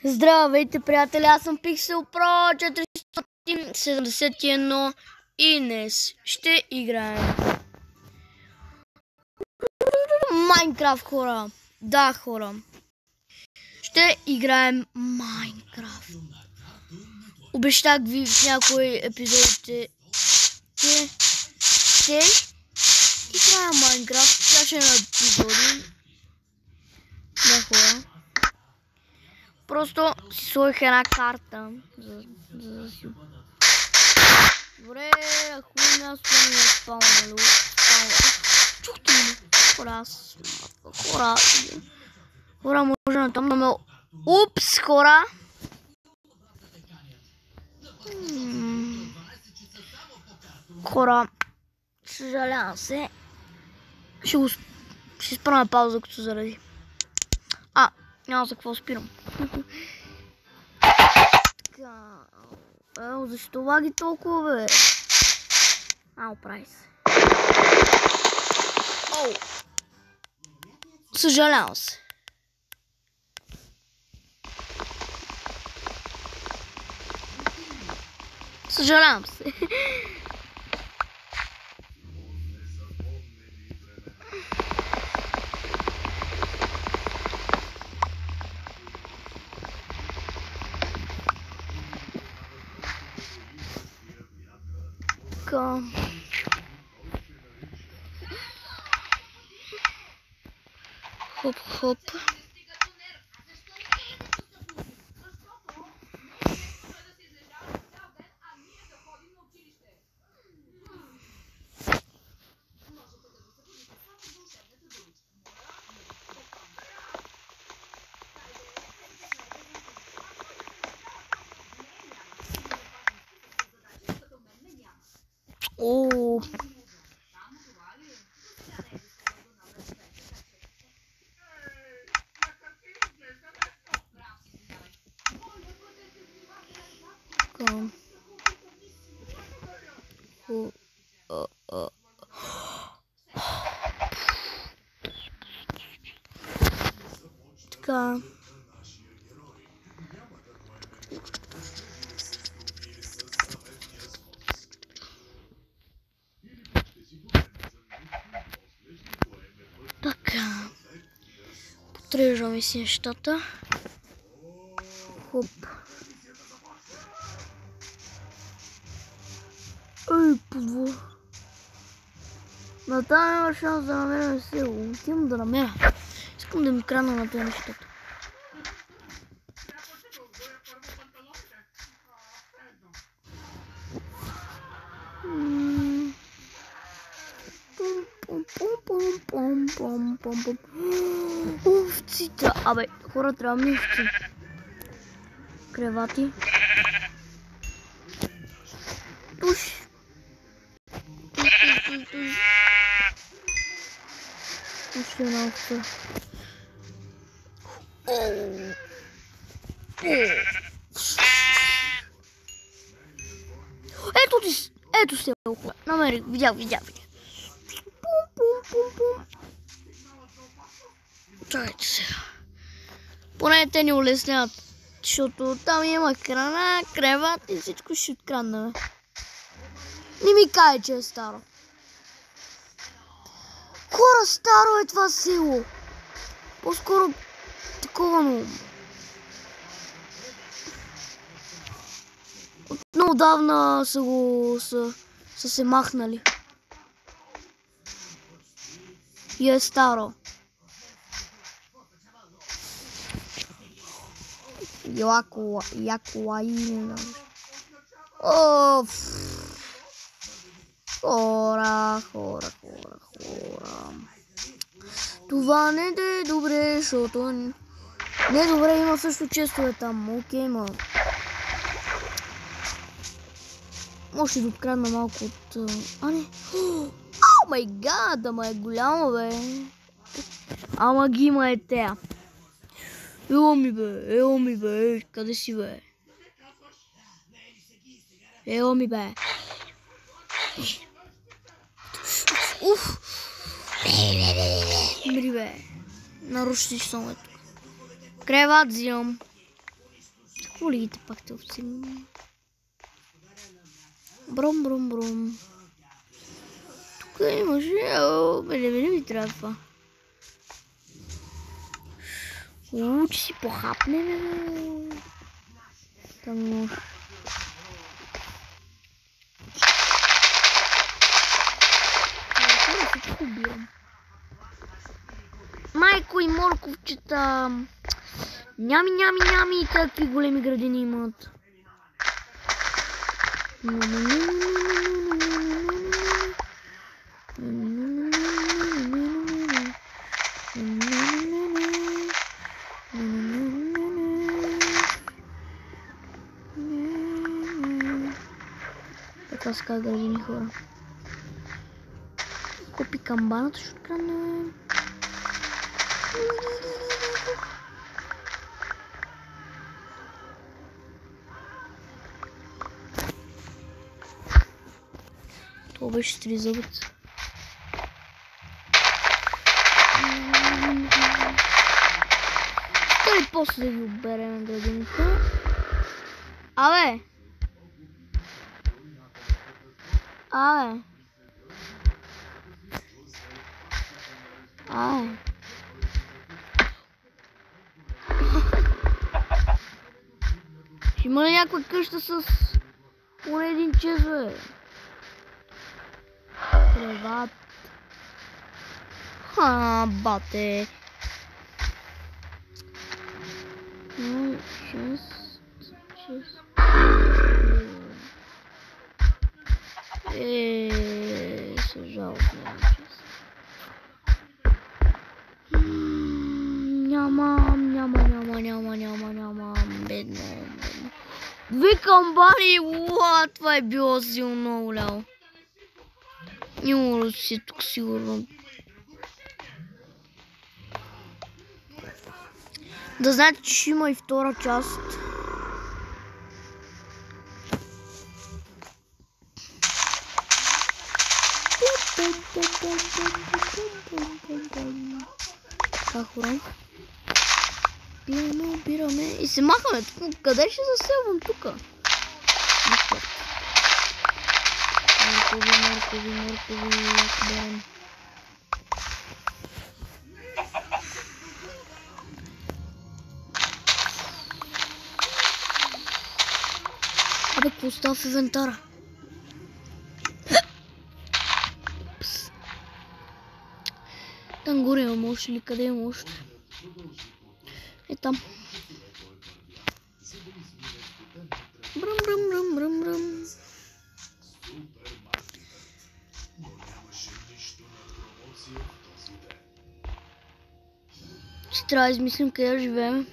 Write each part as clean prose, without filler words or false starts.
Здравейте, приятели, аз съм Pixel Pro 471 и днес ще играем Майнкрафт, хора. Да, хора. Ще играем Майнкрафт. Обещах ви в някои епизодите, че ще играем Майнкрафт. Тя ще е на епизоди. Да, хора. Просто си сложих една карта, за да си... Добре, хубаво място ми е спалнало. Чухте ми, хора, може на там да ме... Упс, хора! Хора, съжалявам се. Ще спра на пауза, като заради. Няма за какво спирам. Така. Защо лаги толкова, бе? Оправи се. Съжалявам се. Съжалявам се. Хоп, хоп. Така. Така. Потреждаме си нещата. Хоп. Подво. На тази няма шанс да намерим село. Отивам да намеря. Искам да ми крана на тези нещата. Овците. Абе, хора, трябва ми овци. Кревати. Туш. Още една овца. Ето се, намерих, видях. Пум. Чакайте се. Поне те ни улесняват, защото там има храна, креват и всичко ще откраднем. Не ми кай, че е старо. Хора, старо е това село. По-скоро такова много. Много отдавна са се махнали. И е старо. Якуаина. Хора. Това не е добре, защото... Не е добре, има също честове там. Окей, ма. Може да открадна малко от... не. О май гад, ама е голямо, бе. Ама ги има е тея. Ело ми бе, къде си, бе? Ело ми, бе. Уф. Мри, бе. Нарушиш съм, ето. Креват взимам. Какво лигите пак те овци? Бром, бром, бром. Тук имаше... Мене ми трябва това. Че си похапне, бе. Там нож. Майко и морковчета. Нями, нями, нями. Какви големи градини имат. Така ска градини хора. Купи камбаната, ще открадне. Това беше тризъбец. Той после да ги оберем градините. Абе! Абе! Абе! Ще има ли някаква къща с поне един чез, бе? Креват. Бате. Съжал. Няма. Бедно. Две камбани, това е било силно голямо. Няма да си тук сигурно. Да знаете, че ще има и втора част. Така, хора. Бираме и се махаме. Къде ще заселвам тука? Моркови. Абе, какво става в инвентара? Там горе имам още или къде имам още? Е там. Бръм. Ще трябва да измислим къде да живеем.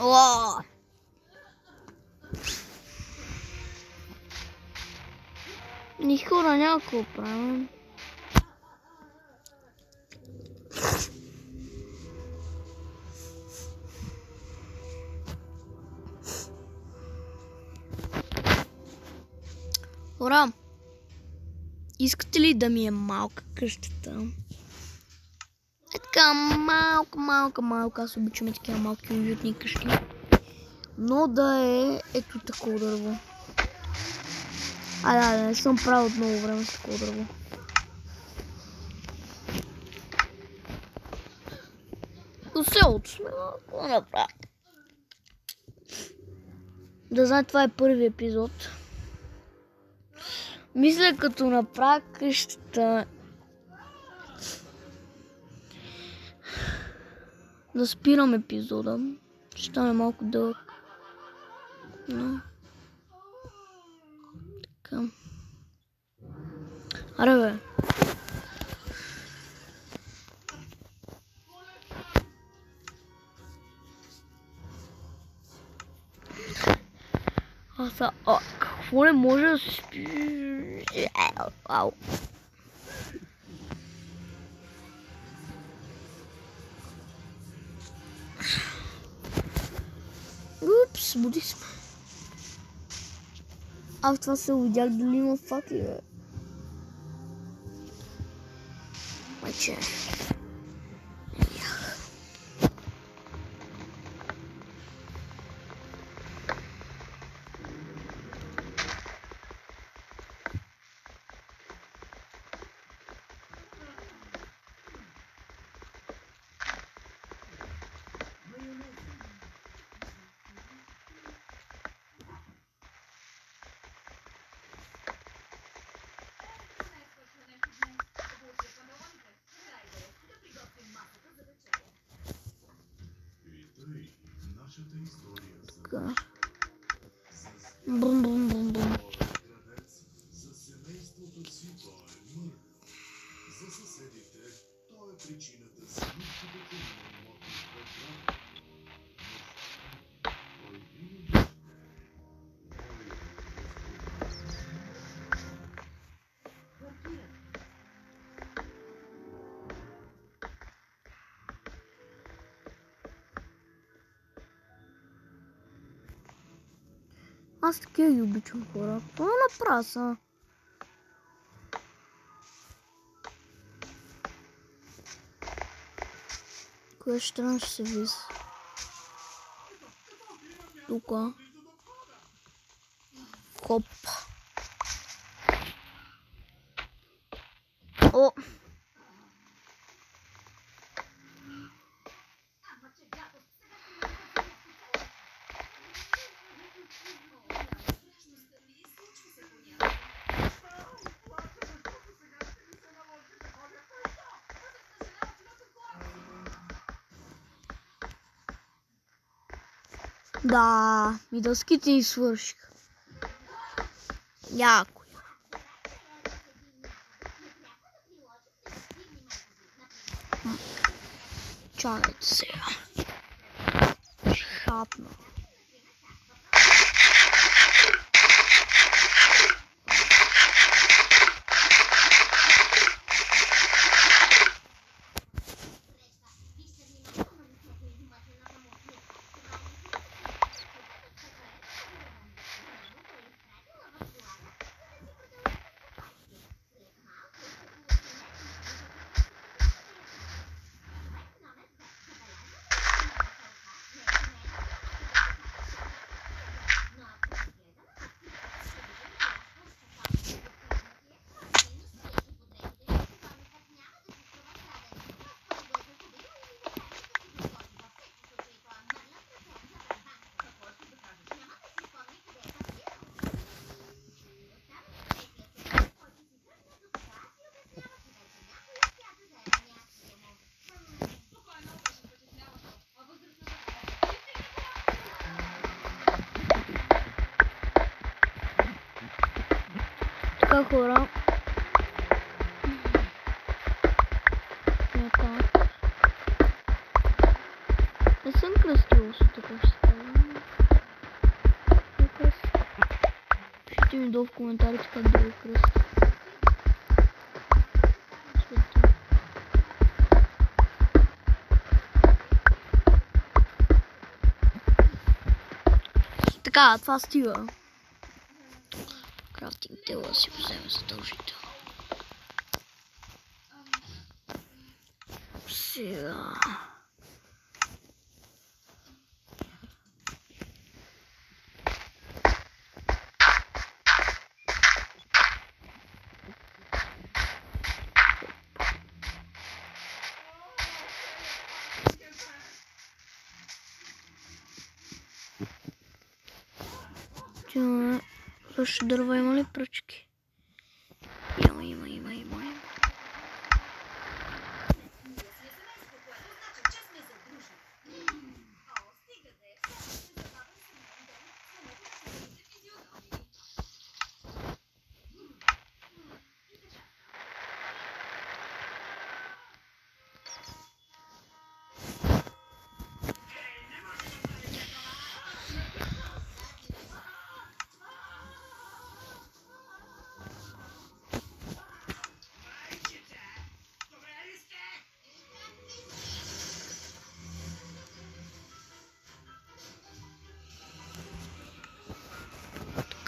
О! Ни хора няма какво правим. Хора, искате ли да ми е малка къщата? Е така малка. Аз обичам такива малки уютни къщи. Но да е ето такова дърво. Да, не съм правил от много време с такова дърво. По селото сме, какво направя? Да знае, това е първи епизод. Мисля, като направя къщата, да спирам епизода. Ще стане малко дълъг. Но... така. Аре бе. Какво не може да се спи? Ау. Упс, буди сме. Аз това се видях дали има факли, бе. Маче. Така. Бум, бум, бум, бум. За семейството си той е мъртв. За съседите той е причината за нищото на имоти пред той винаги Аз такива ги обичам хора. Това направя са. Коя страна ще се виси? Тука. Хоп. О! Да, и дъските ни свършиха. Яко. Чакайте сега. Шапна. Така хора. Не съм кръстил се, така ще става. Пишите ми долу в коментарите как да го кръстя. Така, това стига. Крафтинг тела си вземе задължително. Сега... Слушай, дърва има ли пръчки? Има.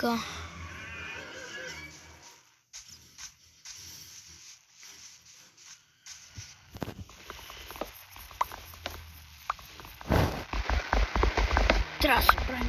Така. Трябва да се правим.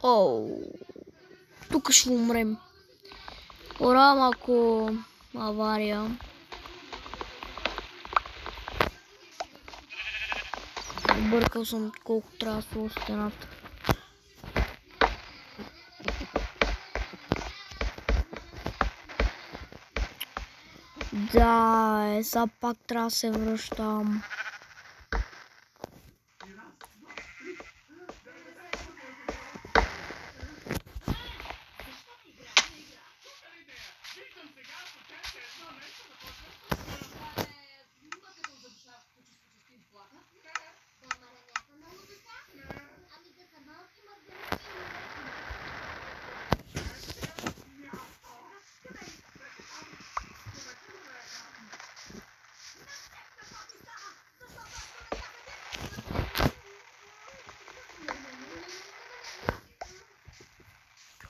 Оу, тук ще умрем. Ора, малко авария. Объркал съм колко трябва да сложа стената. Да, сега пак трябва да се връщам.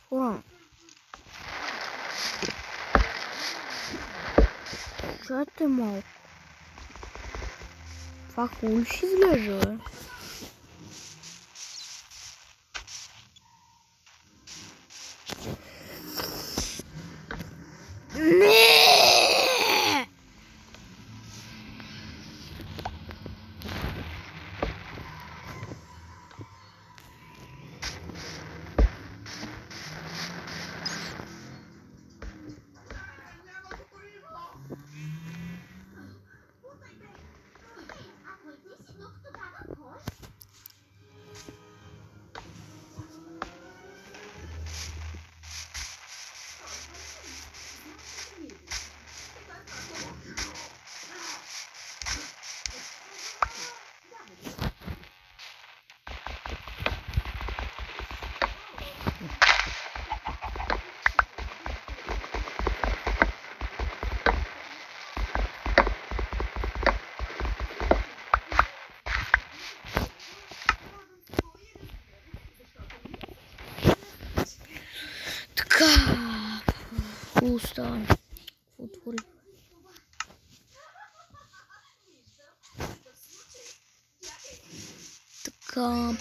Хора. Чайте малко. Това хубаво ли ще изглежда, бе? Не! Така. Остава. Отвори. Така.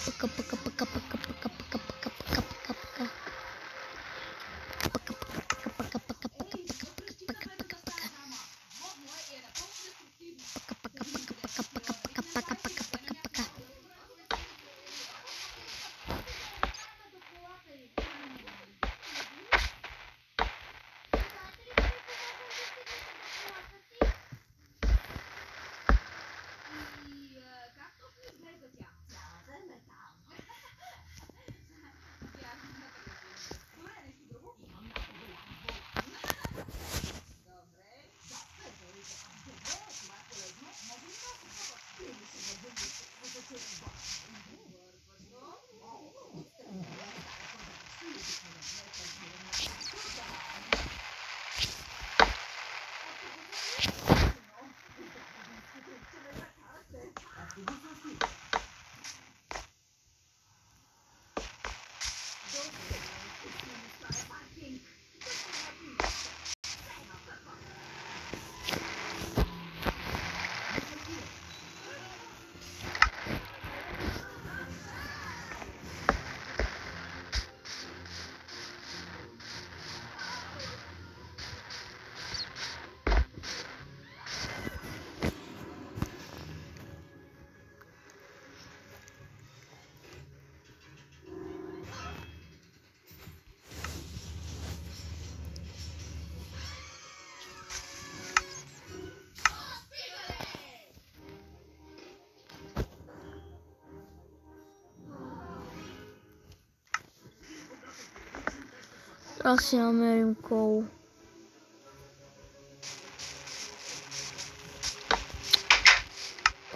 Трябва да си намерим коло.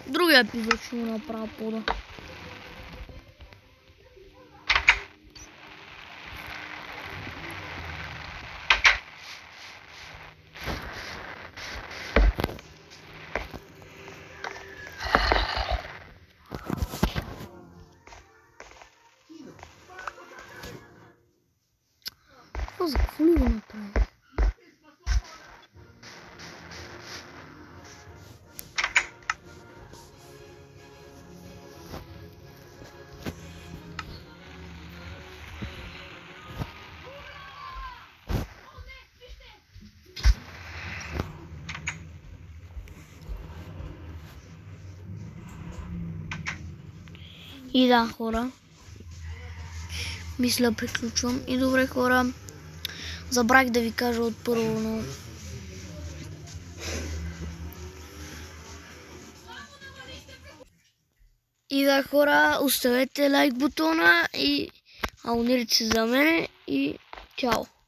Другия епизод ще го направя пода. Това за какво ли го направи? И да, хора. Мисля, приключвам. И добре, хора. Забравих да ви кажа от първо, но... И да, хора, оставете лайк бутона и абонирайте се за мен и чао!